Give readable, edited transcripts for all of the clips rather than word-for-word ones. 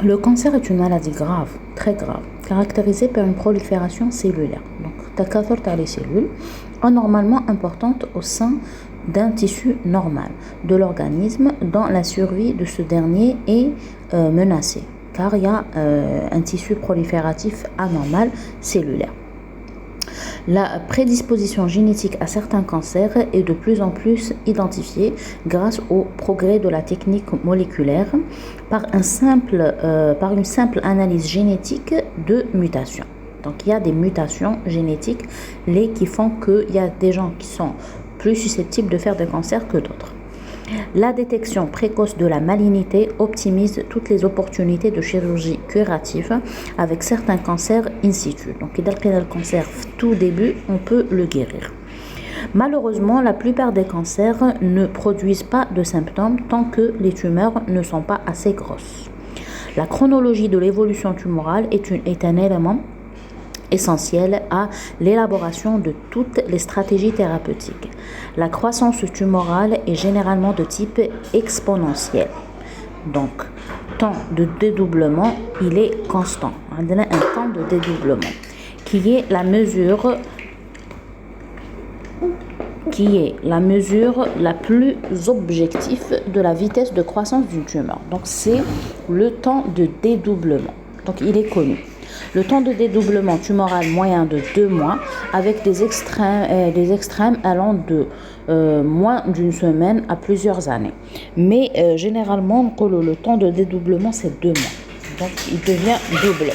Le cancer est une maladie grave, très grave, caractérisée par une prolifération cellulaire. Donc, takathur les cellules, anormalement importante au sein d'un tissu normal de l'organisme dont la survie de ce dernier est menacée, car il y a un tissu prolifératif anormal cellulaire. La prédisposition génétique à certains cancers est de plus en plus identifiée grâce au progrès de la technique moléculaire par une simple analyse génétique de mutations. Donc il y a des mutations génétiques qui font qu'il y a des gens qui sont plus susceptibles de faire des cancers que d'autres. La détection précoce de la malignité optimise toutes les opportunités de chirurgie curative avec certains cancers in situ. Donc, dès qu'il y a le cancer tout début, on peut le guérir. Malheureusement, la plupart des cancers ne produisent pas de symptômes tant que les tumeurs ne sont pas assez grosses. La chronologie de l'évolution tumorale est un élément essentiel à l'élaboration de toutes les stratégies thérapeutiques. La croissance tumorale est généralement de type exponentiel. Donc, temps de dédoublement, il est constant. On a un temps de dédoublement qui est la mesure la plus objective de la vitesse de croissance d'une tumeur. Donc, c'est le temps de dédoublement. Donc, il est connu. Le temps de dédoublement tumoral moyen de 2 mois avec des extrêmes allant de moins d'une semaine à plusieurs années. Mais généralement, le temps de dédoublement, c'est 2 mois. Donc, il devient double.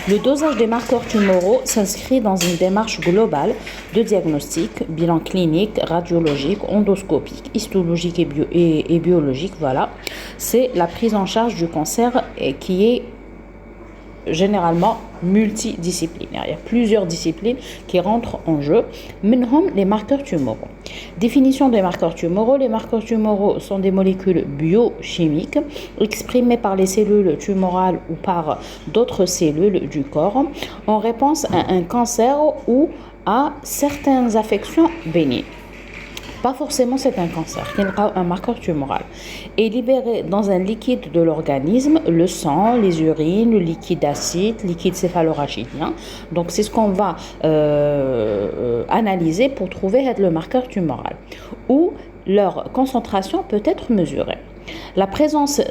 Le dosage des marqueurs tumoraux s'inscrit dans une démarche globale de diagnostic, bilan clinique, radiologique, endoscopique, histologique et biologique. Voilà, c'est la prise en charge du cancer qui est généralement multidisciplinaire. Il y a plusieurs disciplines qui rentrent en jeu. Minhum, les marqueurs tumoraux. Définition des marqueurs tumoraux. Les marqueurs tumoraux sont des molécules biochimiques exprimées par les cellules tumorales ou par d'autres cellules du corps en réponse à un cancer ou à certaines affections bénignes. Pas forcément c'est un cancer, qui est un marqueur tumoral, est libéré dans un liquide de l'organisme, le sang, les urines, le liquide acide, liquide céphalorachidien. Donc c'est ce qu'on va analyser pour trouver le marqueur tumoral, où leur concentration peut être mesurée. La présence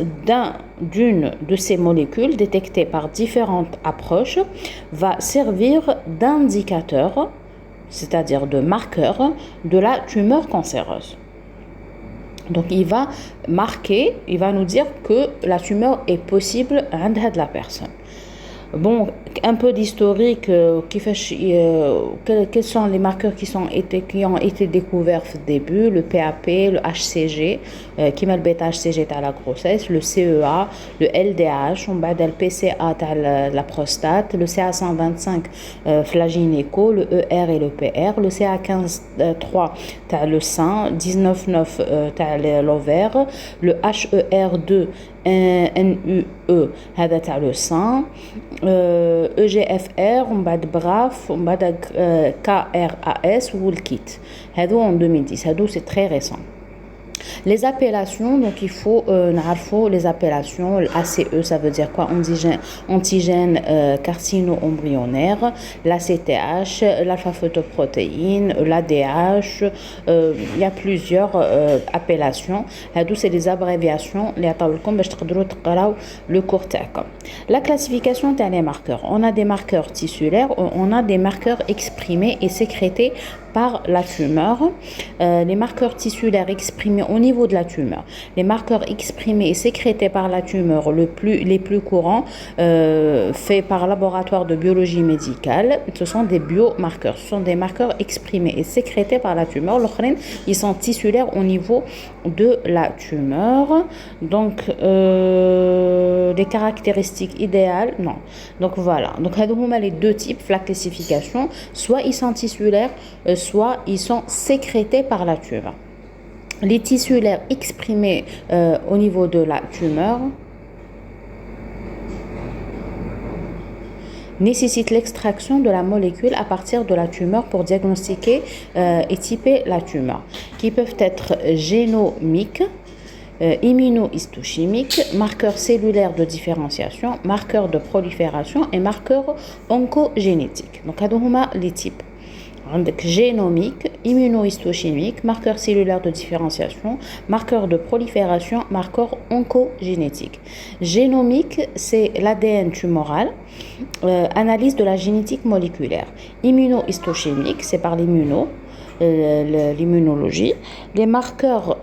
d'une de ces molécules détectées par différentes approches va servir d'indicateur, c'est-à-dire de marqueur de la tumeur cancéreuse. Donc il va nous dire que la tumeur est possible à la personne. Bon, un peu d'historique, quels sont les marqueurs qui ont été découverts au début, le PAP, le HCG, qui met le bêta-HCG à la grossesse, le CEA, le LDH, on bat le PCA à la prostate, le CA125 flaginéco, le ER et le PR, le CA15-3 à le sein, 19-9 à l'ovaire, le HER2 NUE هذا تاع le sein, EGFR on bat BRAF on bat KRAS ou le KIT هذو en 2010 هذو c'est très récent. Les appellations, donc il faut les appellations. ACE, ça veut dire quoi? Antigène carcino-embryonnaire, l'ACTH, l'alpha-photoprotéine, l'ADH. Il y a plusieurs appellations. C'est des abréviations. Le court terme. La classification des marqueurs. On a des marqueurs tissulaires, on a des marqueurs exprimés et sécrétés par la tumeur. Les marqueurs tissulaires exprimés au niveau de la tumeur, les marqueurs exprimés et sécrétés par la tumeur, les plus courants faits par laboratoire de biologie médicale, ce sont des biomarqueurs, ce sont des marqueurs exprimés et sécrétés par la tumeur. L'autre, ils sont tissulaires au niveau de la tumeur. Donc les caractéristiques idéales, non. Donc voilà. Donc les deux types, la classification, soit ils sont tissulaires, soit ils sont sécrétés par la tumeur. Les tissulaires exprimés au niveau de la tumeur nécessitent l'extraction de la molécule à partir de la tumeur pour diagnostiquer et typer la tumeur, qui peuvent être génomiques, immunohistochimique, marqueur cellulaire de différenciation, marqueur de prolifération et marqueur oncogénétique. Donc, هذوما les types. عندك génomique, immunohistochimique, marqueur cellulaire de différenciation, marqueur de prolifération, marqueur oncogénétique. Génomique, c'est l'ADN tumoral, analyse de la génétique moléculaire. Immunohistochimique, c'est par l'immunologie. Les marqueurs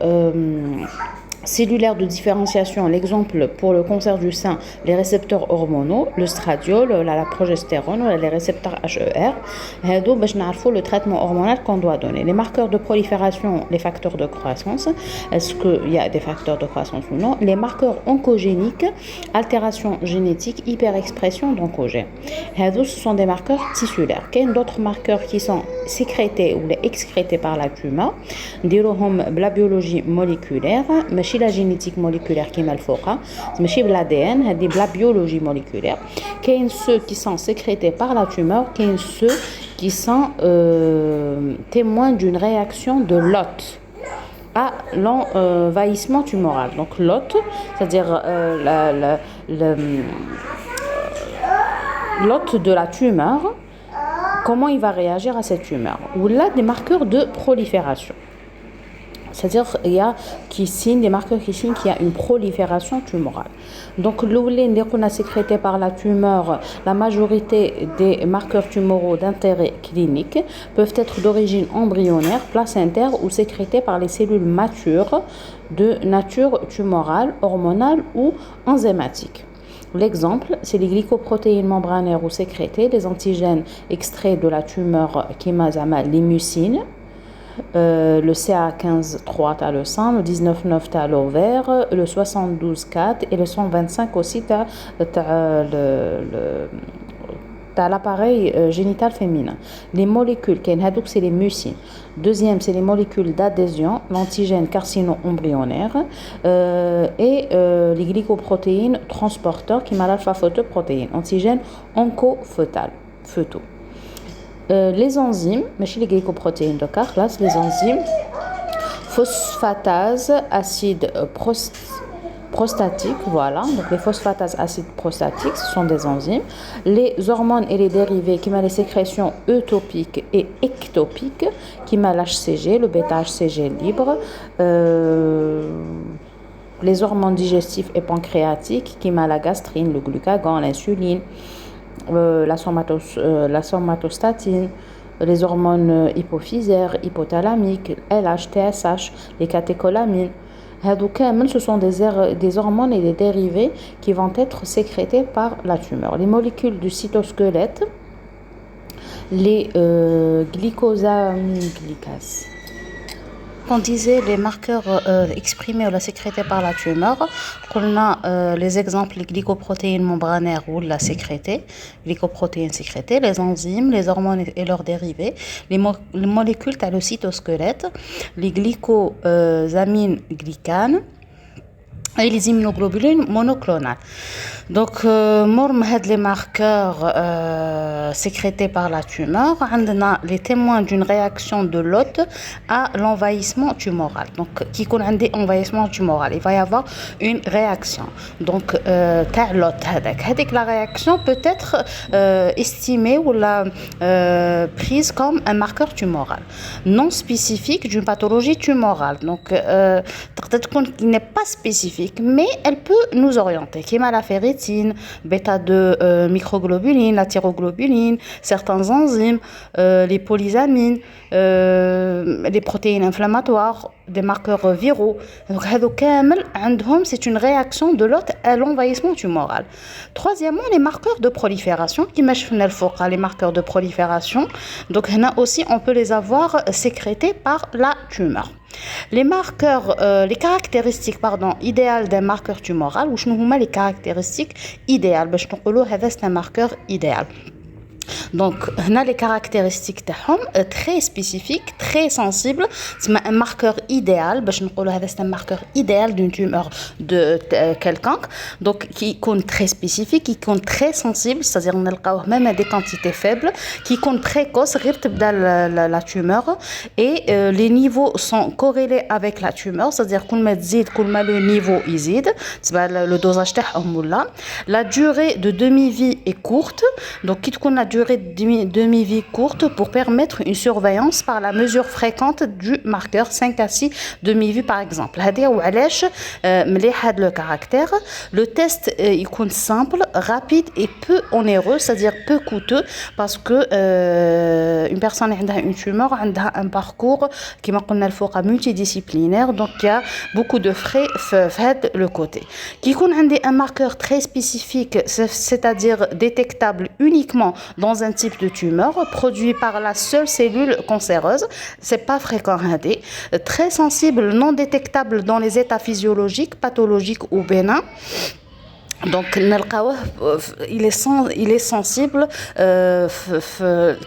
cellulaires de différenciation, l'exemple pour le cancer du sein, les récepteurs hormonaux, le stradiol, la progestérone, les récepteurs HER. Le traitement hormonal qu'on doit donner. Les marqueurs de prolifération, les facteurs de croissance, est-ce qu'il y a des facteurs de croissance ou non? Les marqueurs oncogéniques, altération génétique, hyperexpression d'oncogènes. Ce sont des marqueurs tissulaires. Il y a d'autres marqueurs qui sont sécrétés ou excrétés par la tumeur. La biologie moléculaire, la génétique moléculaire qui est mal foca, mais l'ADN, la biologie moléculaire. Il y a ceux qui sont sécrétés par la tumeur, il y a ceux qui sont témoins d'une réaction de l'hôte à l'envahissement tumoral. Donc l'hôte, c'est-à-dire l'hôte de la tumeur, comment il va réagir à cette tumeur. Ou là, des marqueurs de prolifération. C'est-à-dire il y a des marqueurs qui signent qu'il y a une prolifération tumorale. Donc l'ouline qu'on a sécrété par la tumeur, la majorité des marqueurs tumoraux d'intérêt clinique peuvent être d'origine embryonnaire, placentaire ou sécrétés par les cellules matures de nature tumorale, hormonale ou enzymatique. L'exemple, c'est les glycoprotéines membranaires ou sécrétées, les antigènes extraits de la tumeur qui les mucines. Le CA15-3 t'as le sein, le 19-9 t'as l'ovaire, le 72-4 et le 125 aussi t'as l'appareil génital féminin. Les molécules, c'est les mucines. Deuxième, c'est les molécules d'adhésion, l'antigène carcino-embryonnaire et les glycoprotéines transporteurs qui mal alpha-photoprotéines, antigène oncofœtal, fœtaux. Les enzymes, mais chez les glycoprotéines de classe, les enzymes phosphatase acide prostatique, voilà, donc les phosphatases acides prostatiques, ce sont des enzymes. Les hormones et les dérivés qui m'a les sécrétions eutopiques et ectopiques, qui m'a l'HCG, le bêta-HCG libre, les hormones digestives et pancréatiques, qui m'a la gastrine, le glucagon, l'insuline, la somatostatine, les hormones hypophysaires, hypothalamiques, LH, TSH, les catécholamines. Ce sont des hormones et des dérivés qui vont être sécrétés par la tumeur. Les molécules du cytosquelette, les glycosamines glycases. On disait les marqueurs exprimés ou sécrétés par la tumeur. On a les exemples, les glycoprotéines membranaires ou la sécrétée, glycoprotéines sécrétées, les enzymes, les hormones et leurs dérivés, les molécules t'as le cytosquelette, les glycosamines glycanes et les immunoglobulines monoclonales. Donc, les marqueurs sécrétés par la tumeur, on a les témoins d'une réaction de l'hôte à l'envahissement tumoral. Donc, qui connaît un envahissement tumoral, il va y avoir une réaction. Donc, l'hôte, la réaction peut être estimée ou prise comme un marqueur tumoral non spécifique d'une pathologie tumorale. Donc, il n'est pas spécifique, mais elle peut nous orienter. Qui m'a la ferritine, bêta-2 microglobuline, la thyroglobuline, certains enzymes, les polyamines, les protéines inflammatoires, des marqueurs viraux. Donc, c'est une réaction de l'hôte à l'envahissement tumoral. Troisièmement, les marqueurs de prolifération, qui les marqueurs de prolifération. Donc, aussi, on peut les avoir sécrétés par la tumeur. Les marqueurs, les caractéristiques idéales d'un marqueur tumoral, ou les caractéristiques idéales, c'est un marqueur idéal. Donc, on a les caractéristiques très spécifiques, très sensibles. C'est un marqueur idéal. C'est un marqueur idéal d'une tumeur de quelqu'un. Donc, qui compte très spécifique, qui compte très sensible, c'est-à-dire on a même à des quantités faibles, qui compte précoce, la tumeur. Et les niveaux sont corrélés avec la tumeur, c'est-à-dire qu'on le niveau izid, le dosage la durée de demi-vie est courte. Donc, quitte qu'on a durée de demi-vie courte pour permettre une surveillance par la mesure fréquente du marqueur 5 à 6 demi-vie par exemple. Le caractère. Le test est simple, rapide et peu onéreux, c'est-à-dire peu coûteux parce que une personne qui a une tumeur a un parcours qui est multidisciplinaire, donc il y a beaucoup de frais de le côté. Qui a un marqueur très spécifique, c'est-à-dire détectable uniquement dans un type de tumeur produit par la seule cellule cancéreuse, c'est pas fréquent, très sensible, non détectable dans les états physiologiques, pathologiques ou bénins. Donc, il est sensible,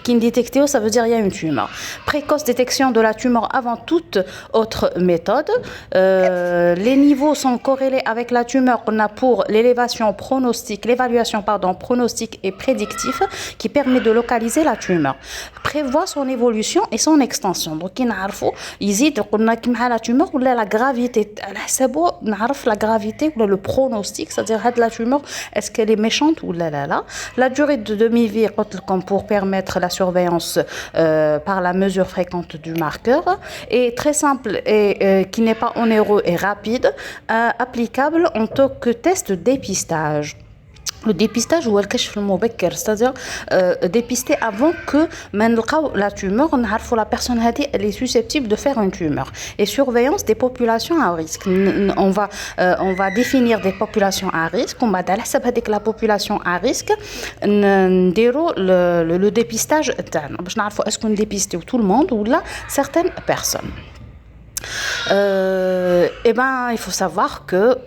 qui détecté, ça veut dire il y a une tumeur. Précoce détection de la tumeur avant toute autre méthode. Les niveaux sont corrélés avec la tumeur. On a pour l'évaluation pronostique et prédictif qui permet de localiser la tumeur. Prévoit son évolution et son extension. Donc, on a la tumeur ou la gravité. La gravité ou le pronostic, c'est-à-dire la tumeur, est-ce qu'elle est méchante ou là. La durée de demi-vie pour permettre la surveillance par la mesure fréquente du marqueur est très simple et qui n'est pas onéreux et rapide, applicable en tant que test dépistage. Le dépistage ou le كشف المبكر, c'est-à-dire dépister avant que la tumeur, on la personne elle est susceptible de faire une tumeur. Et surveillance des populations à risque. On va définir des populations à risque. On va dire que la population à risque, le dépistage, est-ce qu'on dépiste tout le monde ou là certaines personnes. Il faut savoir que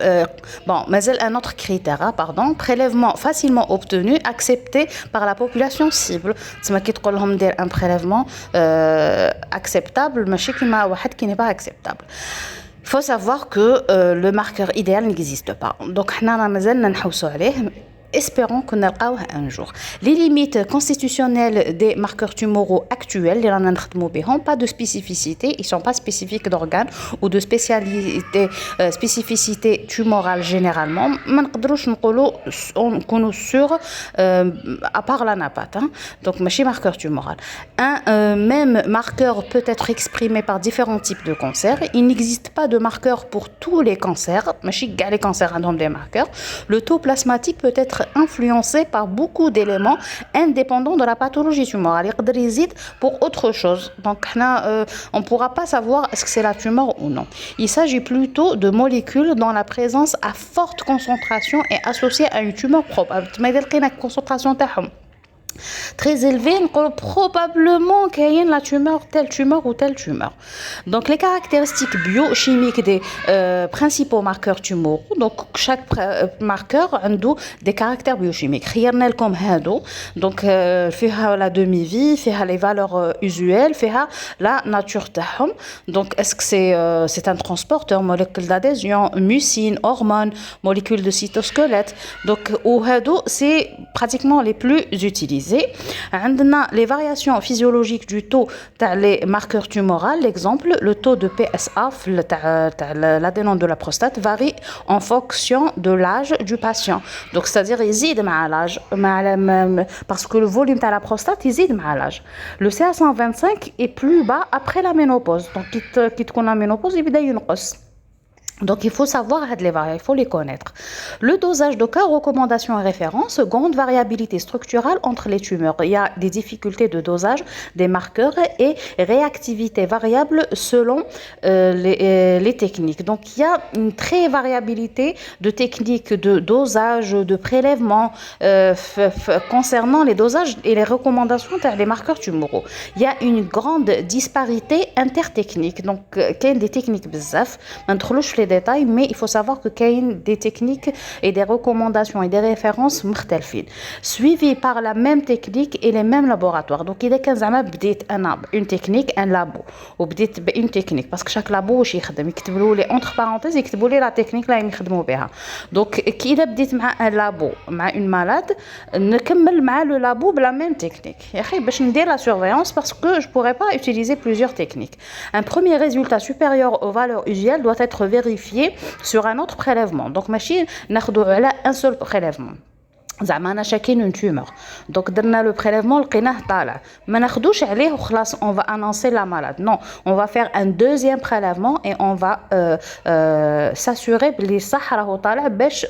mais un autre critère, prélèvement facilement obtenu, accepté par la population cible. C'est qui dire un prélèvement acceptable, mais qui n'est pas acceptable. Il faut savoir que le marqueur idéal n'existe pas. Donc, espérons qu'on ait un jour. Les limites constitutionnelles des marqueurs tumoraux actuels, pas de spécificité, ils ne sont pas spécifiques d'organes ou de spécificité tumorale généralement. On est sûr, à part la napate. Donc, marqueur tumoral. Un même marqueur peut être exprimé par différents types de cancers. Il n'existe pas de marqueur pour tous les cancers. Les cancers ont des marqueurs. Le taux plasmatique peut être influencé par beaucoup d'éléments indépendants de la pathologie tumorale. Il réside pour autre chose. Donc, on ne pourra pas savoir est-ce que c'est la tumeur ou non. Il s'agit plutôt de molécules dont la présence à forte concentration est associée à une tumeur probable. Mais la concentration très élevée, probablement qu'il y a telle tumeur ou telle tumeur. Donc, les caractéristiques biochimiques des principaux marqueurs tumoraux. Donc, chaque marqueur a des caractères biochimiques. Comme donc, la demi-vie, les valeurs usuelles, la nature. Donc, est-ce que c'est un transporteur, molécule d'adhésion, mucine, hormones, molécules de cytosquelette. Donc, c'est pratiquement les plus utilisés. Les variations physiologiques du taux des marqueurs tumoraux, l'exemple, le taux de PSA, l'adénome de la prostate, varie en fonction de l'âge du patient. Donc, c'est-à-dire, il zide à l'âge, parce que le volume de la prostate, il zide à l'âge. Le CA125 est plus bas après la ménopause. Donc, quitte qu'on a ménopause, il y a une hausse. Donc, il faut savoir il faut les connaître. Le dosage de cas, recommandations et références, grande variabilité structurale entre les tumeurs. Il y a des difficultés de dosage des marqueurs et réactivité variable selon les techniques. Donc, il y a une très variabilité de techniques de dosage, de prélèvement concernant les dosages et les recommandations des marqueurs tumoraux. Il y a une grande disparité intertechnique. Donc, il y a des techniques bzaf, les détails, mais il faut savoir que qu'il y a des techniques et des recommandations et des références مختلفين suivies par la même technique et les mêmes laboratoires. Donc إذا كان زعما بديت أنا une technique un labo وبديت بune techniك parce que chaque labo واش يخدم يكتبوا لي entre parenthèses يكتبوا لي la technique اللي يخدموا بها. Donc كي إذا بديت مع un labo مع une malade نكمل مع le labo بلا même technique. يا أخي باش ندير la surveillance parce que je pourrais pas utiliser plusieurs techniques. Un premier résultat supérieur aux valeurs usuelles doit être vérifié sur un autre prélèvement. Donc machine ناخذو على un seul prélèvement. زعما انا شاكين اون تومور دونك درنا لو بريليفمون لقيناه طالع ما ناخذوش عليه وخلاص اون فا انونسي لا مالاد نو اون فا فير ان دوزيام بريليفمون اي اون فا ساسوري بلي صح راهو طالع باش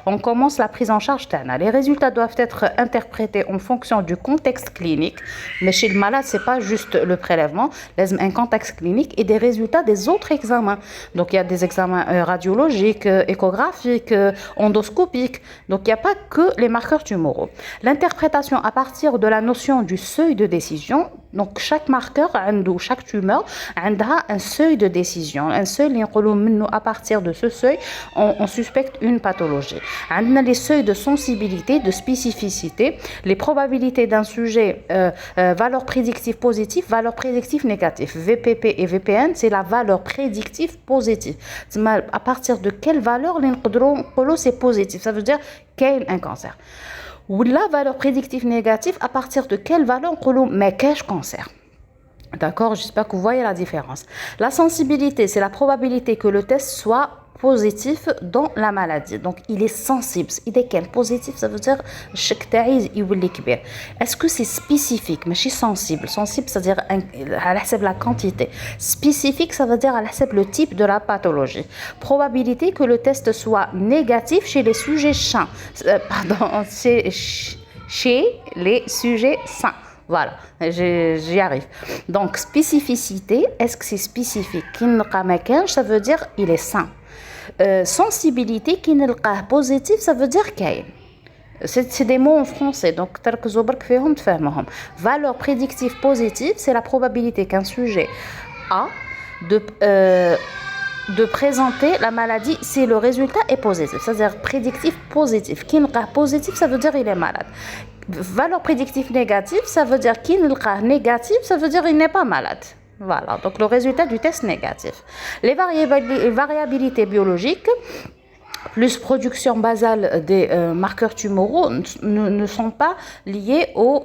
اون كومونس لا بريز ان شارج تاعنا لي ريزولتا doivent être interprétés en fonction du contexte clinique ماشي المالاد سي با جوست لو بريليفمون لازم ان contexte clinique et des résultats des autres examens donc il y a des examens radiologiques échographiques endoscopiques donc il y a pas que les marqueurs tumoraux. L'interprétation à partir de la notion du seuil de décision, donc chaque marqueur, chaque tumeur, a un seuil de décision, un seuil, à partir de ce seuil, on suspecte une pathologie. On a les seuils de sensibilité, de spécificité, les probabilités d'un sujet, valeur prédictive positive, valeur prédictive négative. VPP et VPN, c'est la valeur prédictive positive. À partir de quelle valeur c'est positif? Ça veut dire qu'il y a un cancer. Ou la valeur prédictive négative, à partir de quelle valeur on dit mais qu'est-ce cancer? D'accord, j'espère que vous voyez la différence. La sensibilité, c'est la probabilité que le test soit positif dans la maladie. Donc, il est sensible. Il est quel positif? Ça veut dire est-ce que c'est spécifique? Mais je suis sensible. Sensible, c'est-à-dire à la quantité. Spécifique, ça veut dire à le type de la pathologie. Probabilité que le test soit négatif chez les sujets sains. Chez les sujets sains. Voilà, j'y arrive. Donc, spécificité, est-ce que c'est spécifique? Ça veut dire il est sain. Sensibilité, positif, ça veut dire qu'il c'est des mots en français, donc valeur prédictive positive, c'est la probabilité qu'un sujet a de présenter la maladie si le résultat est positif, c'est-à-dire prédictif positif. Qui positif, ça veut dire il est malade. Valeur prédictive négative, ça veut dire qu'il est négatif, ça veut dire il n'est pas malade. Voilà, donc le résultat du test négatif. Les variabilités biologiques, plus production basale des marqueurs tumoraux ne sont pas liés au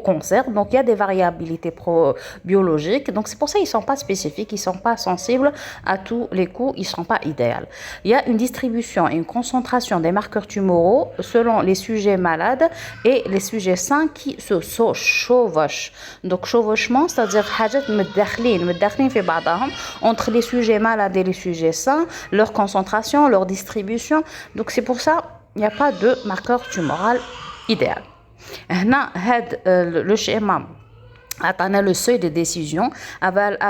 cancer. Donc, il y a des variabilités biologiques. Donc, c'est pour ça qu'ils ne sont pas spécifiques, ils ne sont pas sensibles à tous les coups, ils ne sont pas idéaux. Il y a une distribution et une concentration des marqueurs tumoraux selon les sujets malades et les sujets sains qui se chevauchent. Donc, chevauchement, c'est-à-dire entre les sujets malades et les sujets sains, leur concentration, leur distribution. Donc c'est pour ça il n'y a pas de marqueur tumoral idéal. Le schéma atteint le seuil de décision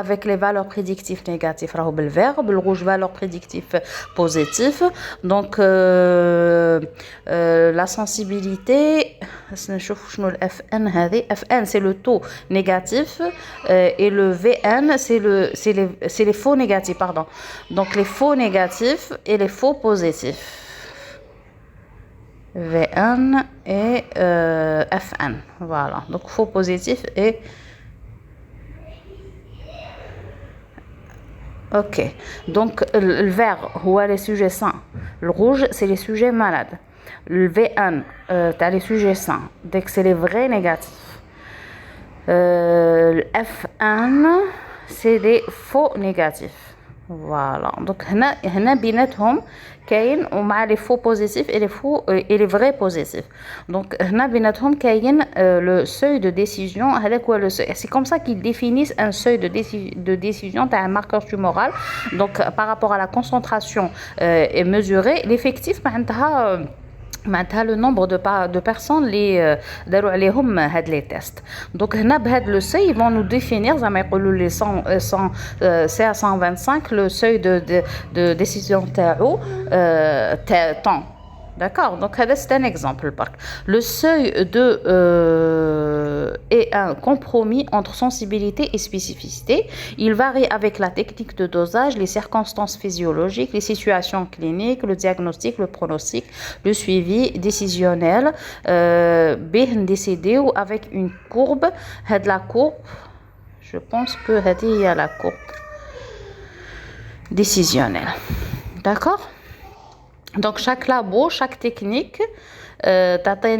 avec les valeurs prédictives négatives le vert, le rouge valeur prédictive positive. Donc la sensibilité FN c'est le taux négatif et le VN c'est les faux négatifs pardon. Donc les faux négatifs et les faux positifs. VN et FN. Voilà. Donc faux positif et ok. Donc le vert, les sujets sains. Le rouge, c'est les sujets malades. Le VN, tu as les sujets sains. Donc c'est les vrais négatifs. Le FN, c'est des faux négatifs. Voilà. Donc هنا بيناتهم كاين ومع les faux positifs et les faux et les vrais positifs. Donc هنا بيناتهم كاين le seuil de décision هذاك هو le seuil. C'est comme ça qu'ils définissent un seuil de décision تاع un marqueur tumoral. Donc par rapport à la concentration est mesurée, l'effectif معناتها le nombre de personnes les داروا عليهم هاد les tests. Donc هنا بهاد le seuil ils vont nous définir زعما يقولوا لي 100 CA 125 le seuil de décision تاعو temps. D'accord, donc c'est un exemple. Le seuil est un compromis entre sensibilité et spécificité. Il varie avec la technique de dosage, les circonstances physiologiques, les situations cliniques, le diagnostic, le pronostic, le suivi décisionnel. Décider ou avec une courbe. La courbe, je pense que il y a la courbe décisionnelle. D'accord? Donc, chaque labo, chaque technique, t'atteint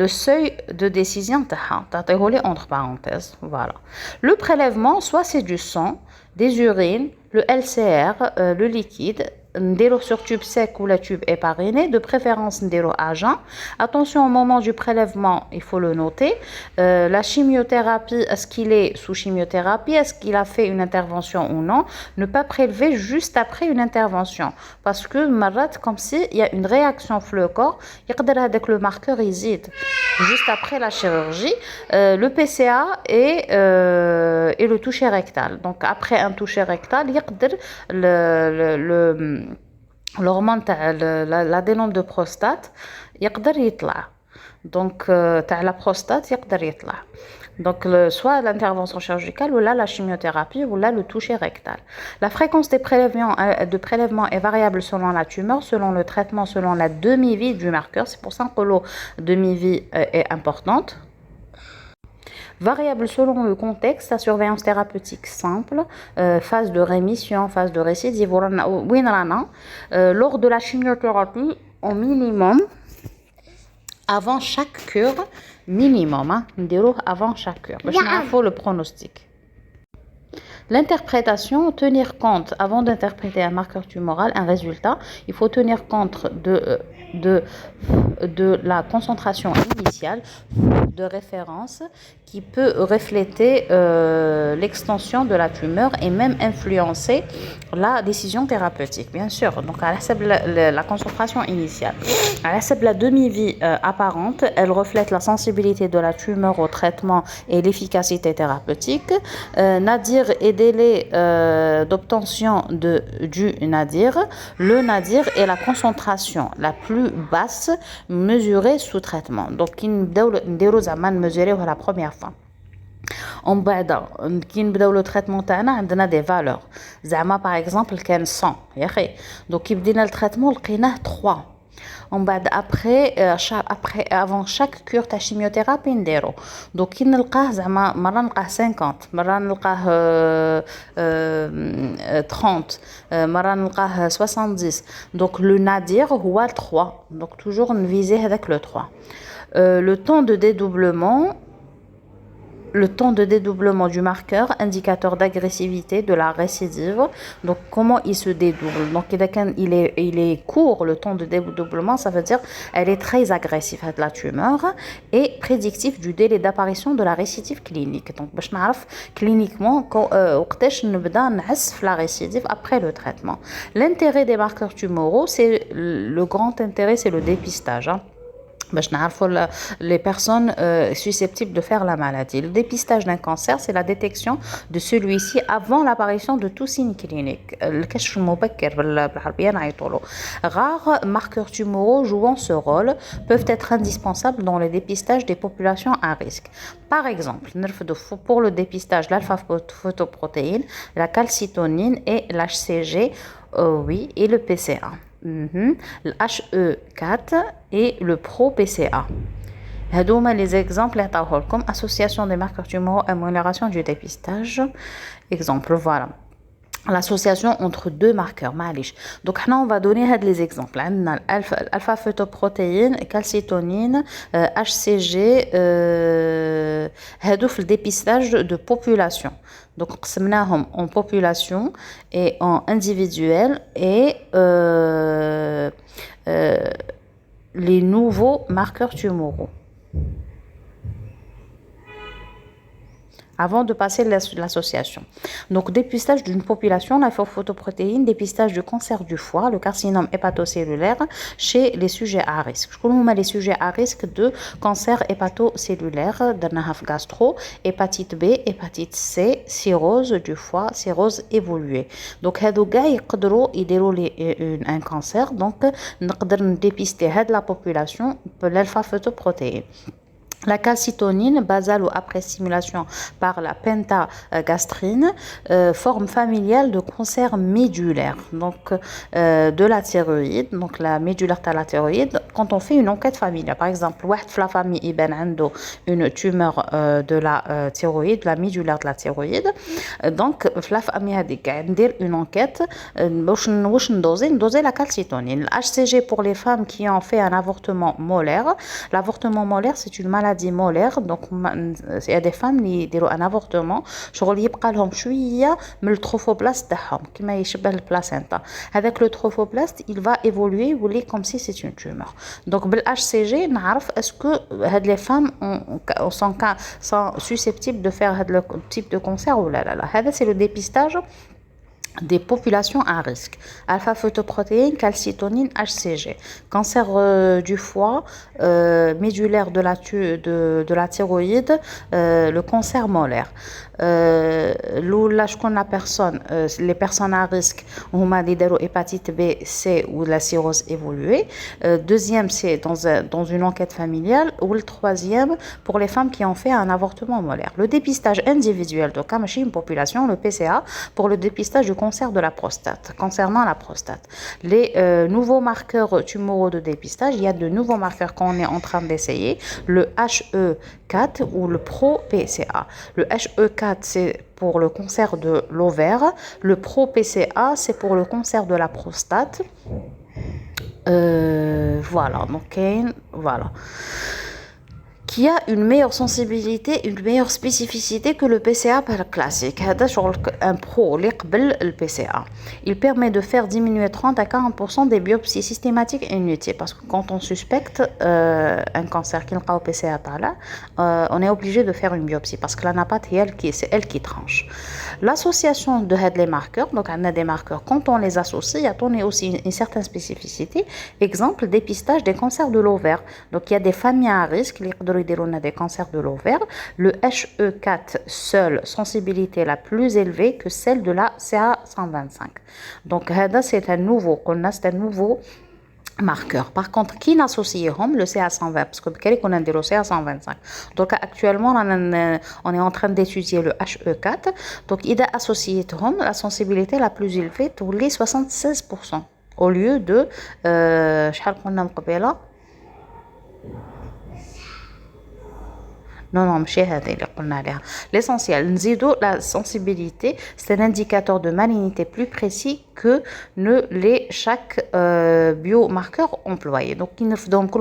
le seuil de décision, entre parenthèses. Voilà. Le prélèvement, soit c'est du sang, des urines, le LCR, le liquide, ndéro sur tube sec ou la tube épariné, de préférence ndéro à jeun. Attention au moment du prélèvement, il faut le noter. La chimiothérapie, est-ce qu'il est sous chimiothérapie, est-ce qu'il a fait une intervention ou non? Ne pas prélever juste après une intervention, parce que marat comme si il y a une réaction le corps, avec le marqueur hésite juste après la chirurgie. Le PCA et le toucher rectal. Donc après un toucher rectal, il y a l'hormone l'adénome de prostate يقدر يطلع. Donc تاع la prostate يقدر يطلع. Donc soit l'intervention chirurgicale ou là la chimiothérapie ou là le toucher rectal. La fréquence des prélèvements est variable selon la tumeur, selon le traitement, selon la demi-vie du marqueur. C'est pour ça que la demi-vie est importante. Variable selon le contexte, la surveillance thérapeutique simple, phase de rémission, phase de récidive. Lors de la chimiothérapie, au minimum, avant chaque cure, minimum, avant chaque cure. Il faut le pronostic. L'interprétation, tenir compte, avant d'interpréter un marqueur tumoral, un résultat, il faut tenir compte de la concentration initiale de référence qui peut refléter l'extension de la tumeur et même influencer la décision thérapeutique, bien sûr. Donc, à la concentration initiale, à la demi-vie apparente, elle reflète la sensibilité de la tumeur au traitement et l'efficacité thérapeutique. Nadir et délai d'obtention du nadir. Le nadir est la concentration la plus basse mesurée sous traitement. Donc, نديرو زعما نميزوريوه la première fois. ومن بعد كي نبداو لو تريتمون تاعنا عندنا دي فالور زعما باغ اكزومبل كان 100 يا اخي. دونك كي بدينا التريتمون لقيناه 3. ومن بعد après avant chaque cure تاع chimiothérapie نديرو. دونك كي نلقاه زعما مره نلقاه 50 مره نلقاه 30 مره نلقاه 70. دونك لو نادير هو 3. دونك توجور نفيزي هذاك لو 3. Le temps de dédoublement du marqueur, indicateur d'agressivité de la récidive. Donc, comment il se dédouble? Donc, il est court, le temps de dédoublement, ça veut dire elle est très agressive, la tumeur, et prédictif du délai d'apparition de la récidive clinique. Donc, باش نعرف cliniquement وقتاش نبدا نعس la récidive après le traitement. L'intérêt des marqueurs tumoraux, c'est le grand intérêt, c'est le dépistage. Les personnes susceptibles de faire la maladie. Le dépistage d'un cancer, c'est la détection de celui-ci avant l'apparition de tout signe clinique. Rares marqueurs tumoraux jouant ce rôle peuvent être indispensables dans le dépistage des populations à risque. Par exemple, pour le dépistage de l'alpha-photoprotéine, la calcitonine et l'HCG, et le PCA. Le HE4 et le Pro-PCA. هذوما les exemples comme association des marqueurs tumoraux, amélioration du dépistage. Exemple, voilà. L'association entre deux marqueurs, معليش. Donc, on va donner les exemples. Alpha-photoprotéine, calcitonine, HCG, هادو في le dépistage de population. Donc, قسمناهم en population et en individuel et les nouveaux marqueurs tumoraux. Avant de passer l'association. Donc, dépistage d'une population, la photoprotéine, dépistage du cancer du foie, le carcinome hépatocellulaire chez les sujets à risque. Je connais les sujets à risque de cancer hépatocellulaire, gastro, hépatite B, hépatite C, cirrhose du foie, cirrhose évoluée. Donc, هادو كاع يقدروا يديروا un cancer. Donc, نقدر dépister هاد la population بالالفا photoprotéine. La calcitonine, basale ou après stimulation par la pentagastrine, forme familiale de cancer médulaire, donc de la thyroïde, donc la médulaire de la thyroïde. Quand on fait une enquête familiale, par exemple, la famille Iben Ando, une tumeur de la thyroïde, la médulaire de la thyroïde, donc la famille a une enquête, doser la calcitonine. HCG pour les femmes qui ont fait un avortement molaire. L'avortement molaire, c'est une maladie molaire, donc il y a des femmes qui ont un avortement شغل يبقى لهم شويه من التروفوبلاست تاعهم كما يشبه البلاسينتا. Avec le trophoblast il va évoluer يولي comme si c'est une tumeur. Donc bal HCG نعرف est-ce que هاد les femmes sont susceptibles de faire هاد le type de cancer ou là هذا c'est le dépistage des populations à risque. Alpha-fetoprotéine, calcitonine, HCG. Cancer du foie, médulaire de la thyroïde, le cancer molaire. Les personnes à risque ont hépatite B, C ou la cirrhose évoluée. Deuxième, c'est dans une enquête familiale. Ou le troisième, pour les femmes qui ont fait un avortement molaire. Le dépistage individuel de une population, le PCA, pour le dépistage du cancer de la prostate. Concernant la prostate, les nouveaux marqueurs tumoraux de dépistage, il y a de nouveaux marqueurs qu'on est en train d'essayer. Le HE4 ou le Pro-PCA. Le HE4, c'est pour le cancer de l'ovaire. Le Pro-PCA, c'est pour le cancer de la prostate. Voilà, donc voilà. Qui a une meilleure sensibilité, une meilleure spécificité que le PCA classique. Un pro le PCA. Il permet de faire diminuer 30 à 40% des biopsies systématiques et inutiles. Parce que quand on suspecte un cancer qui n'est pas au PCA, on est obligé de faire une biopsie parce que la napate, c'est elle qui tranche. L'association de les marqueurs, donc on a des marqueurs, quand on les associe, on a aussi une certaine spécificité. Exemple, dépistage des cancers de l'ovaire. Donc il y a des familles à risque, des cancers de l'ovaire. Le HE4 seul, sensibilité la plus élevée que celle de la CA125. Donc c'est un nouveau marqueur. Par contre, qui n'associe le CA120 parce que on a le CA125. Donc actuellement on est en train d'étudier le HE4. Donc il a associé la sensibilité la plus élevée pour les 76% au lieu de non, l'essentiel, la sensibilité, c'est un indicateur de malignité plus précis que chaque biomarqueur employé. Donc, il ne faut donc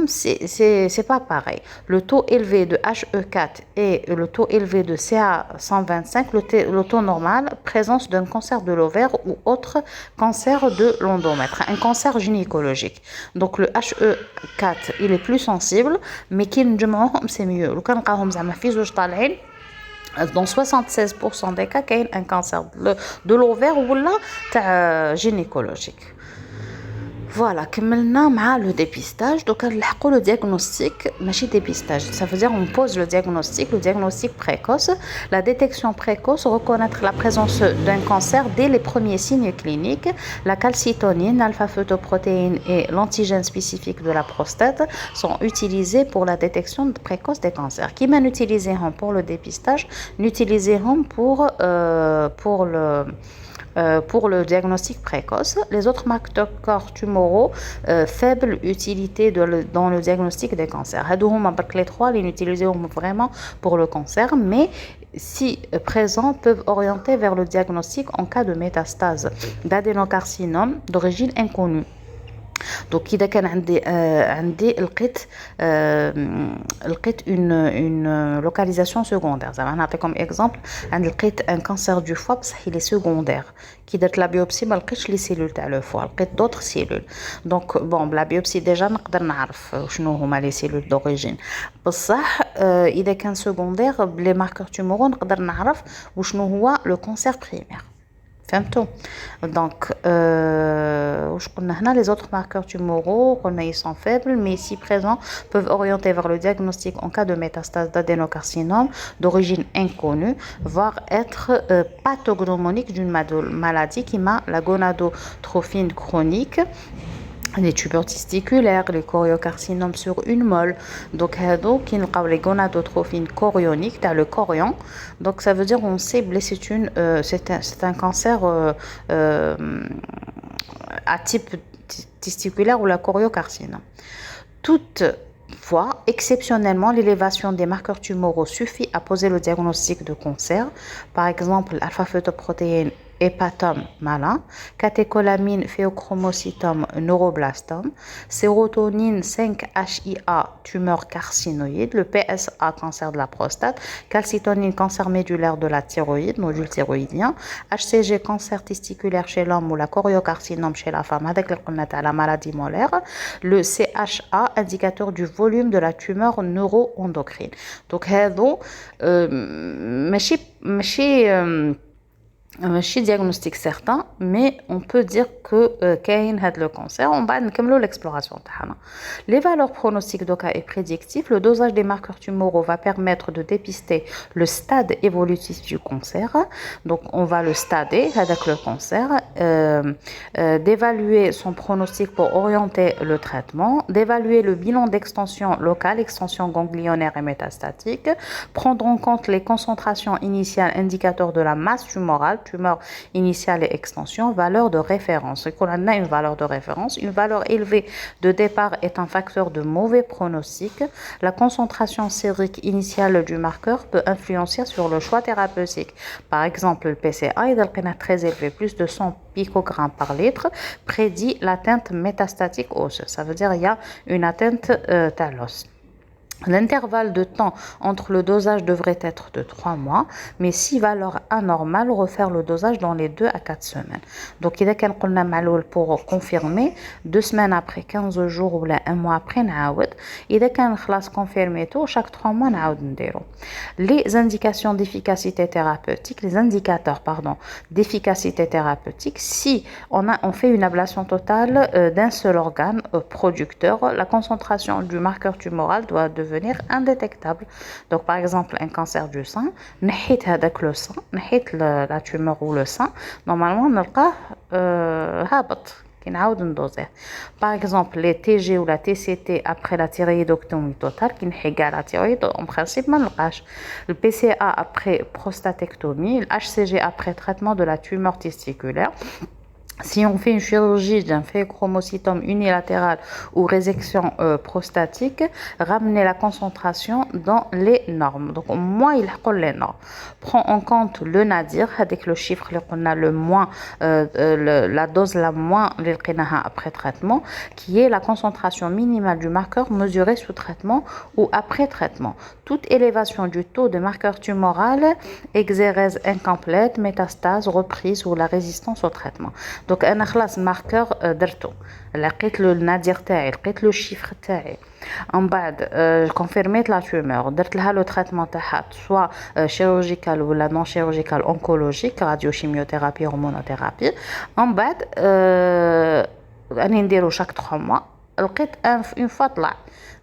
c'est pas pareil. Le taux élevé de HE4 et le taux élevé de CA125, le taux normal, présence d'un cancer de l'ovaire ou autre cancer de l'endomètre, un cancer gynécologique. Donc le HE4, il est plus sensible, mais c'est mieux. Dans 76% des cas, il y a un cancer de l'ovaire ou gynécologique. Voilà, كملنا le dépistage. Donc, le diagnostic, ماشي dépistage. Ça veut dire on pose le diagnostic précoce. La détection précoce, reconnaître la présence d'un cancer dès les premiers signes cliniques. La calcitonine, l'alpha-fetoprotéine et l'antigène spécifique de la prostate sont utilisés pour la détection précoce des cancers. Qui m'a utilisé pour le dépistage, n'utiliseront pour le diagnostic précoce. Les autres marqueurs tumoraux, faible utilité dans le diagnostic des cancers. Les trois, les utiliseront vraiment pour le cancer, mais si présents, peuvent orienter vers le diagnostic en cas de métastase d'adénocarcinome d'origine inconnue. Donc إذا كان عندي لقيت une localisation secondaire. زعما نعطيكم exemple عند لقيت un cancer du foie بصح il est secondaire. كي درت لا بيوبسي ما لقيتش لي سيلول تاع لو فوا لقيت d'autres cellules. Donc bon la biopsie déjà نقدر نعرف شنو هما لي سيلول d'origine. بصح إذا كان secondaire les marqueurs tumoraux نقدر نعرف وشنو هو le cancer primaire. Donc, les autres marqueurs tumoraux, ils sont faibles, mais si présents, peuvent orienter vers le diagnostic en cas de métastase d'adénocarcinome d'origine inconnue, voire être pathognomonique d'une maladie qui m'a la gonadotrophine chronique. les tumeurs testiculaires, les choriocarcinomes sur une molle. Donc, qui nous les gonadotrophines chorioniques, dans le chorion. Donc, ça veut dire on cible, c'est un cancer à type testiculaire ou la choriocarcinome. Toutefois, exceptionnellement, l'élévation des marqueurs tumoraux suffit à poser le diagnostic de cancer. Par exemple, l'alpha-fetoprotéine hépatome malin, catécholamine phéochromocytome neuroblastome, sérotonine 5-HIA tumeur carcinoïde, le PSA cancer de la prostate, calcitonine cancer médulaire de la thyroïde, nodule thyroïdien, HCG cancer testiculaire chez l'homme ou la choriocarcinome chez la femme avec la maladie molaire, le CHA indicateur du volume de la tumeur neuroendocrine. Donc, ماشي diagnostic certain, mais on peut dire que كاين هذا le cancer. On va نكملوا l'exploration تاعنا. Les valeurs pronostiques d'OCA et prédictifs, le dosage des marqueurs tumoraux va permettre de dépister le stade évolutif du cancer. Donc on va le stader avec le cancer, d'évaluer son pronostic pour orienter le traitement, d'évaluer le bilan d'extension locale, extension ganglionnaire et métastatique, prendre en compte les concentrations initiales indicateurs de la masse tumorale, tumeur initiale et extension, valeur de référence. Et qu'on a une valeur de référence, une valeur élevée de départ est un facteur de mauvais pronostic. La concentration sérique initiale du marqueur peut influencer sur le choix thérapeutique. Par exemple, le PCA est très élevé, plus de 100 picogrammes par litre, prédit l'atteinte métastatique osseuse. Ça veut dire qu'il y a une atteinte à l'os. L'intervalle de temps entre le dosage devrait être de 3 mois, mais si valeur anormale, refaire le dosage dans les 2 à 4 semaines. Donc, il y a pour confirmer, 2 semaines après 15 jours ou 1 mois après, il y a confirmé tout, chaque 3 mois, les indications d'efficacité thérapeutique, les indicateurs, d'efficacité thérapeutique, si on fait une ablation totale d'un seul organe producteur, la concentration du marqueur tumoral doit devenir indétectable. Donc, par exemple, un cancer du sein, le sang, la tumeur ou le sein, normalement, on par exemple, les TG ou la TCT après la thyroïdectomie totale, qui n'est la thyroïde, en principe, le PCA après prostatectomie, le HCG après traitement de la tumeur testiculaire. Si on fait une chirurgie d'un phéochromocytome unilatéral ou résection prostatique, ramener la concentration dans les normes. Donc, au moins, il y a les normes. Prend en compte le nadir, avec le chiffre qu'on a le moins, la dose la moins après traitement, qui est la concentration minimale du marqueur mesuré sous traitement ou après traitement. Toute élévation du taux de marqueur tumoral, exérèse incomplète, métastase, reprise ou la résistance au traitement. Donc, un marqueur درتو لقيت له النادر تاعي لقيت له الشيفر تاعي من بعد confirmé la tumeur درت لها le traitement تاعها soit chirurgical ou non chirurgical oncologique radiochimiothérapie hormonothérapie من بعد راني نديرو chaque 3 mois لقيت une fois طلع.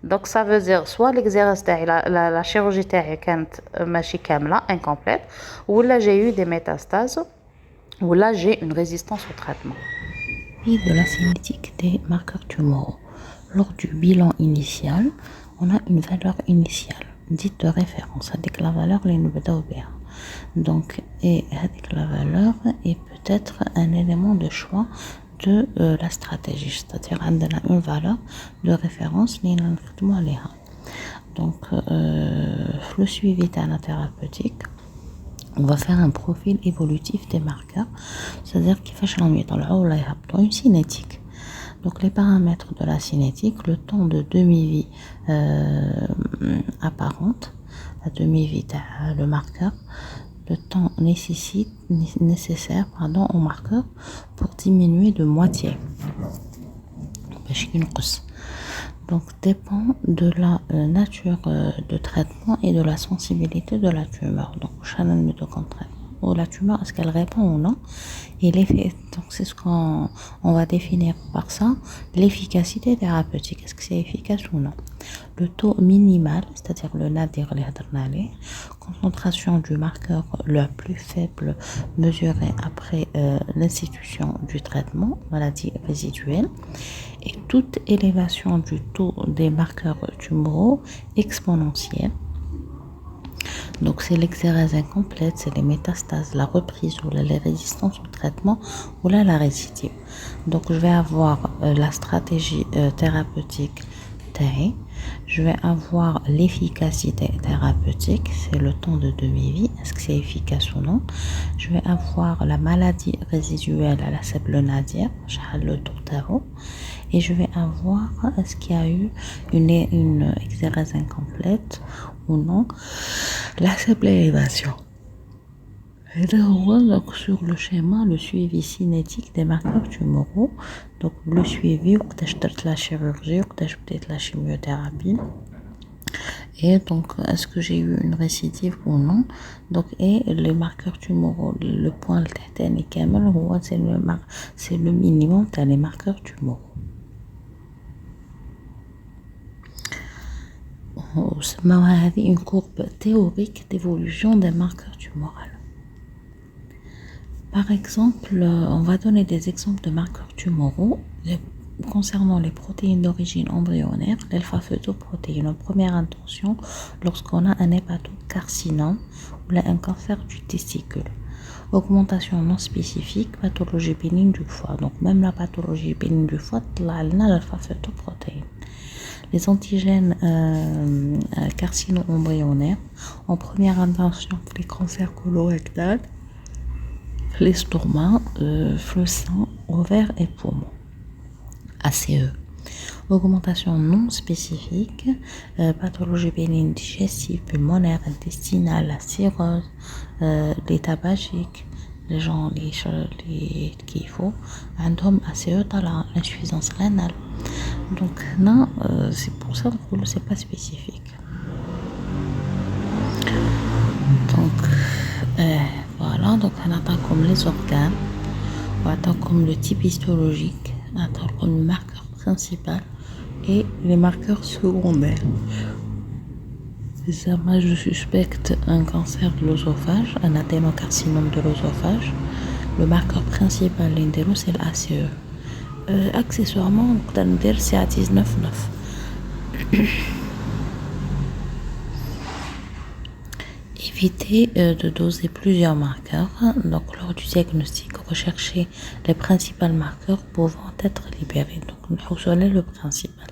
Donc ça veut dire soit l'exercice تاعي la chirurgie تاعي كانت ماشي كامله incomplète ou là j'ai eu des métastases où là j'ai une résistance au traitement. Et de la cinétique des marqueurs tumoraux. Lors du bilan initial, on a une valeur initiale, dite de référence, avec la valeur donc, et avec la valeur est peut-être un élément de choix de la stratégie, c'est-à-dire une valeur de référence. Donc, le suivi thérapeutique, on va faire un profil évolutif des marqueurs, c'est-à-dire qu'il fait une cinétique. Donc les paramètres de la cinétique, le temps de demi-vie apparente, la demi-vie le marqueur, le temps nécessaire au marqueur pour diminuer de moitié. Donc dépend de la nature de traitement et de la sensibilité de la tumeur. Donc ou la tumeur, est-ce qu'elle répond ou non, et l'effet. Donc c'est ce qu'on va définir par ça, l'efficacité thérapeutique, est-ce que c'est efficace ou non. Le taux minimal, c'est-à-dire le nadir, concentration du marqueur le plus faible mesuré après l'institution du traitement, maladie résiduelle, Et toute élévation du taux des marqueurs tumoraux exponentielle, donc c'est l'exérèse incomplète, c'est les métastases, la reprise ou les résistances au traitement ou là la récidive. Donc je vais avoir la stratégie thérapeutique TAE, je vais avoir l'efficacité thérapeutique, c'est le temps de demi-vie, est-ce que c'est efficace ou non. Je vais avoir la maladie résiduelle à la cible nadia, le tour. Et je vais avoir est-ce qu'il y a eu une exérèse incomplète ou non, la simple élévation. Et là, on voit donc sur le schéma le suivi cinétique des marqueurs tumoraux. Donc le suivi, la chirurgie, peut-être la chimiothérapie. Et donc, est-ce que j'ai eu une récidive ou non? Donc, et les marqueurs tumoraux, le point tétanique, c'est le minimum dans les marqueurs tumoraux. Une courbe théorique d'évolution des marqueurs tumoraux. Par exemple, on va donner des exemples de marqueurs tumoraux concernant les protéines d'origine embryonnaire, l'alpha-fetoprotéine en première intention lorsqu'on a un hépatocarcinome ou un cancer du testicule. Augmentation non spécifique, pathologie bénigne du foie. Donc même la pathologie bénigne du foie, l'alpha-fetoprotéine. Les antigènes carcino-embryonnaires en première intention, les cancers colorectal, l'estomac, le sein, ovaire et poumon. ACE. Augmentation non spécifique, pathologie bénigne digestive, pulmonaire, intestinale, la cirrhose, les tabagiques, les gens qu'il faut, un homme ACE, l'insuffisance rénale. Donc là, c'est pour ça que c'est pas spécifique. Donc voilà, donc on attend comme les organes, on attend comme le type histologique, on attend comme le marqueur principal et les marqueurs secondaires. Moi, je suspecte un cancer de l'œsophage, un adénocarcinome de l'œsophage. Le marqueur principal, l'indélo, c'est l'ACE. Accessoirement, c'est à 19,9. Éviter de doser plusieurs marqueurs. Donc, lors du diagnostic, rechercher les principaux marqueurs pouvant être libérés. Donc, nous le principal.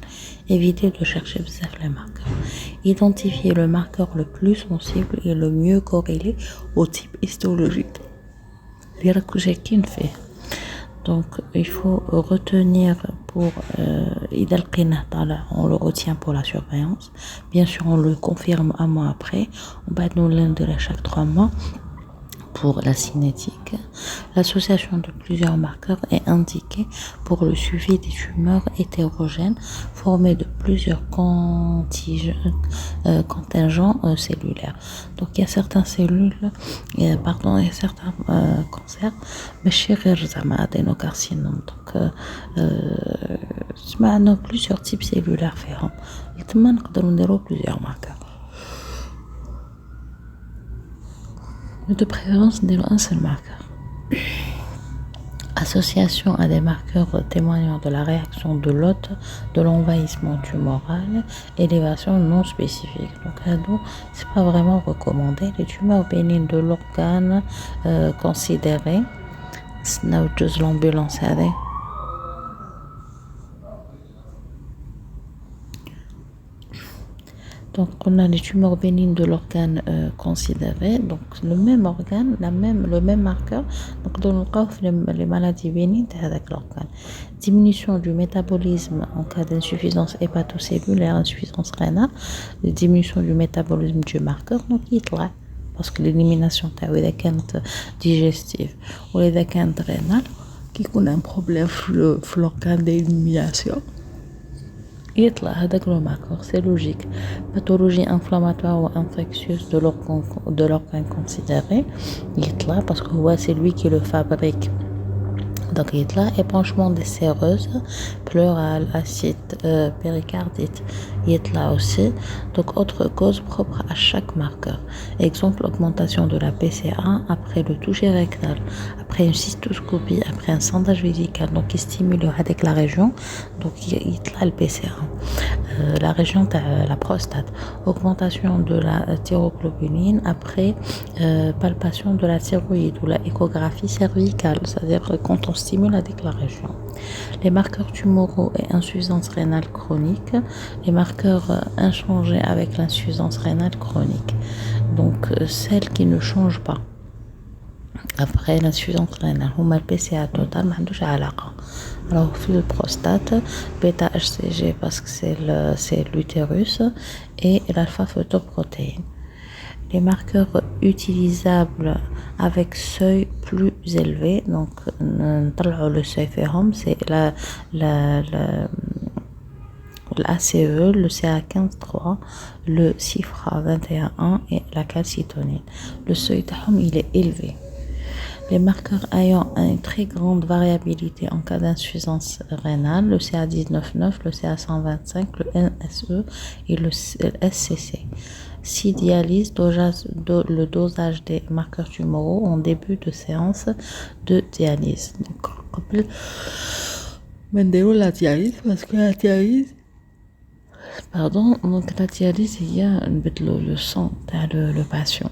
Éviter de chercher les marqueurs. Identifier le marqueur le plus sensible et le mieux corrélé au type histologique. Donc, il faut retenir pour on le retient pour la surveillance. Bien sûr, on le confirme un mois après. On va nous l'indiquer chaque 3 mois pour la cinétique. L'association de plusieurs marqueurs est indiquée pour le suivi des tumeurs hétérogènes formées de plusieurs contingents cellulaires. Donc il y a certaines cellules, il y a certains cancers, mais chez adénocarcinome. Donc on a plusieurs types cellulaires différents. On a plusieurs marqueurs. De préférence, un seul marqueur. Association à des marqueurs témoignant de la réaction de l'hôte, de l'envahissement tumoral, élévation non spécifique. Donc, c'est pas vraiment recommandé. Les tumeurs bénignes de l'organe considérées, c'est l'ambulance. Donc, on a les tumeurs bénignes de l'organe considéré. Donc, le même organe, le même marqueur. Donc, dans les maladies bénignes avec l'organe. Diminution du métabolisme en cas d'insuffisance hépatocellulaire, insuffisance rénale. Diminution du métabolisme du marqueur. Donc, il est là. Parce que l'élimination des cantes digestives ou des cantes rénales qui ont un problème sur l'organe d'élimination. هذاك le marqueur, c'est logique. Pathologie inflammatoire ou infectieuse de l'organe considéré, parce que c'est lui qui le fabrique. Donc, il y a l'épanchement des séreuses, pleurale, acide, péricardite. Il y a là aussi. Donc, autre cause propre à chaque marqueur. Exemple, augmentation de la PCA après le toucher rectal, après une cystoscopie, après un sondage vésical. Donc, il stimule avec la région. Donc, il y a là le PCA. La région de la prostate, augmentation de la thyroglobuline après palpation de la thyroïde ou la échographie cervicale, c'est-à-dire quand on stimule avec la région. Les marqueurs tumoraux et insuffisance rénale chronique, les marqueurs inchangés avec l'insuffisance rénale chronique. Donc celles qui ne changent pas après l'insuffisance rénale, هما الPCA total ما عندوش علاقة. Alors في le prostate, bêta HCG parce que c'est l'utérus et l'alpha-fetoprotéine. Les marqueurs utilisables avec seuil plus élevé, donc le seuil ferrum, c'est l'ACE, le CA15-3, le CIFRA 21-1 et la calcitonine. Le seuil tahom, il est élevé. Les marqueurs ayant une très grande variabilité en cas d'insuffisance rénale, le CA19-9, le CA125, le NSE et le SCC. Si dialyse, le dosage des marqueurs tumoraux en début de séance de dialyse. Donc, la dialyse, parce que la dialyse, il y a le sang dans le patient.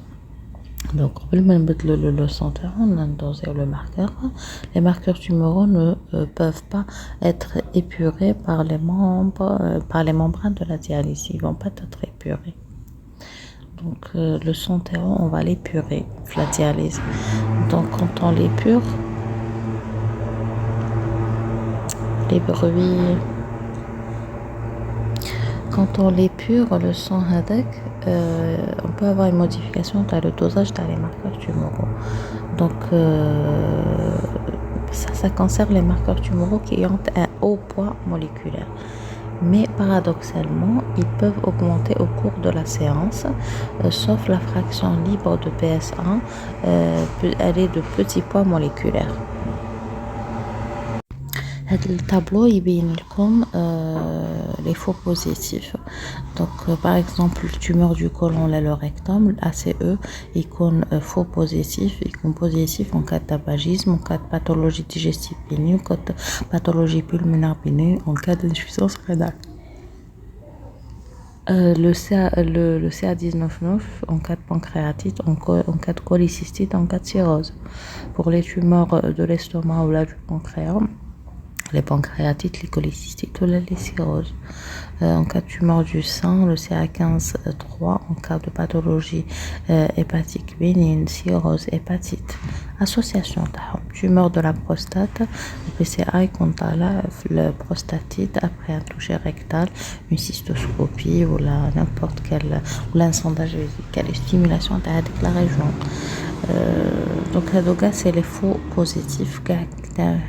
Donc, le sang, on a dosé le marqueur. Les marqueurs tumoraux ne peuvent pas être épurés par les membranes de la dialyse. Ils ne vont pas être épurés. Donc, le sang, on va l'épurer, la dialyse. Donc, quand on l'épure, les bruits. Quand on l'épure, le sang hadek, on peut avoir une modification dans le dosage dans les marqueurs tumoraux. Donc, ça concerne les marqueurs tumoraux qui ont un haut poids moléculaire. Mais paradoxalement, ils peuvent augmenter au cours de la séance, sauf la fraction libre de PS1, elle est de petit poids moléculaire. Le tableau il comme les faux positifs. Donc par exemple le tumeur du côlon le rectum, l'ACE, il compte faux positif, il compte positif en cas de tabagisme, en cas de pathologie digestive bénigne, en cas de pathologie pulmonaire bénigne, en cas d'insuffisance rénale. Le CA19-9 en cas de pancréatite, en cas de cholécystite, en cas de cirrhose. Pour les tumeurs de l'estomac ou là du pancréas, les pancréatites, les cholécystites ou les cirrhoses. En cas de tumeur du sein, le CA15-3, en cas de pathologie hépatique bénigne, cirrhose, hépatite. Association tumeur de la prostate, le PCA compte la prostatite après un toucher rectal, une cystoscopie ou n'importe quel ou un sondage vésical et stimulation de la région. Donc c'est les faux positifs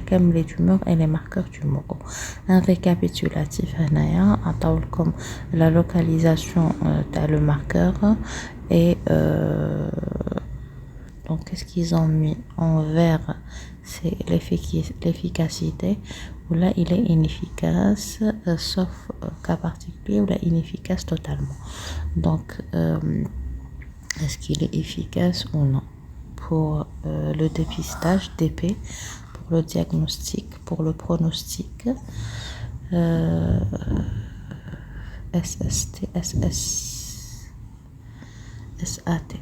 comme les tumeurs et les marqueurs tumoraux. Un récapitulatif comme la localisation dans le marqueur et donc qu'est-ce qu'ils ont mis en vert, c'est l'efficacité, où là il est inefficace sauf cas particulier où là inefficace totalement. Donc est-ce qu'il est efficace ou non pour le dépistage DP, pour le diagnostic, pour le pronostic, SST, SS, SAT.